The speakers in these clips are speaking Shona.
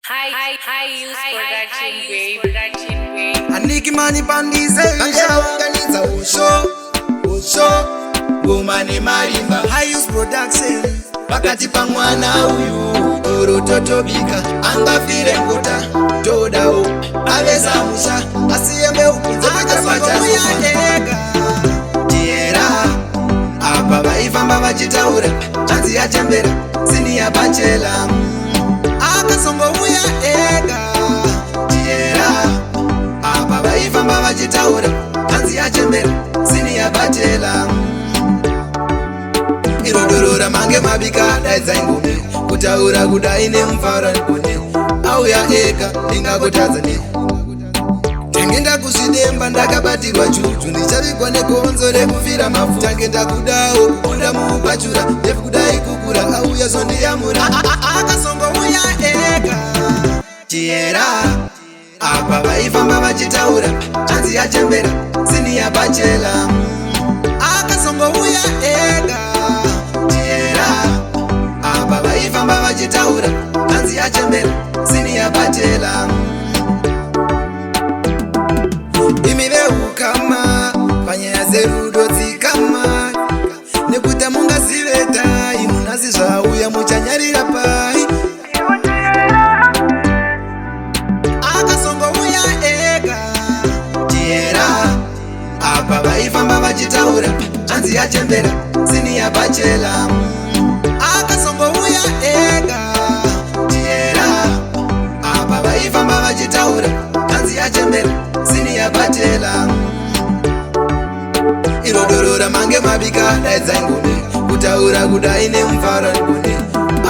High use production, babe. Aniki mani pandize organiza usho Woman marimba High use production Pakati pa mwana uyu Torototobika Angafire ngota Todao Aveza musha Asiyembe ukinze Akapacha Tiera Apa baifamba bachitaura Chanzi ya chembera Sini ya bachela Akasongo uya ega Tiera Apa baifamba bachitaura Chanzi ya chembera Sini ya bachela Irodorora mange mabika Daisa ingome Kutaura kudaine mfara nkone Au ya ega Inga kutazani Tangenda kusidemba ndakabatirwa chuchu Ndichabikwa nekonzo rekufira mafu Tangenda kudao kukunda mupachura Defu kudai kukura au ya zondi ya mura Akasongo uya ega Tiera Apa baifamba bachitaura Chanzi ya chembera Sini ya bachela Akasongo uya ega Tiera Apa baifamba bachitaura Chanzi ya chembera Sini ya bachela Imibehukama Panya zerudo zikama Nekuta munga siveta Imunazi zauya muchanyarira pai Akasongo uya ega Tiera Apa baifamba bachitaura Chanzi ya chembera Sini ya bachela Akasongo uya ega Tiera Apa baifamba bachitaura Chanzi ya chembera Sini ya bachela Irodorora mange mabika Daisa ingome Kutaura kudaine mfara nkone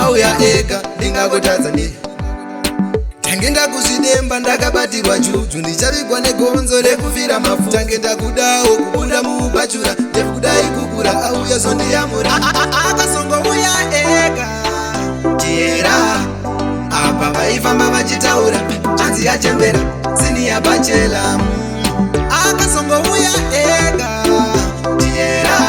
Au ya ega Inga kutazani Tangenda kusidemba ndakabatirwa chuchu Ndichabikwa negonzo rekufira mafu Tangenda kudao kukunda mupachura Defu kudai kukura au ya zondi ya mura Akasongo uya ega Tiera Apa baifamba bachitaura Chanzi ya chembera Sini ya bachela Akasongo uya ega Tiera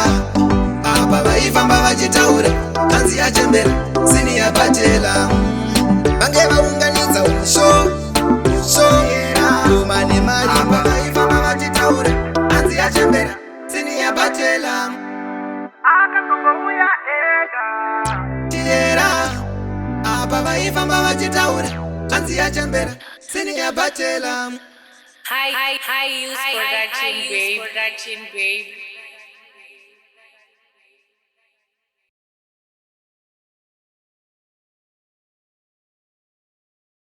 Apa baifamba bachitaura Chanzi ya chembera Sini ya bachela Bange baunganiza usho Woman marimba Apa baifamba bachitaura Chanzi ya chembera Sini ya bachela Akasongo uya ega. Tiera Apa baifamba bachitaura Chanzi ya chembera Sini ya bachela High use production, babe.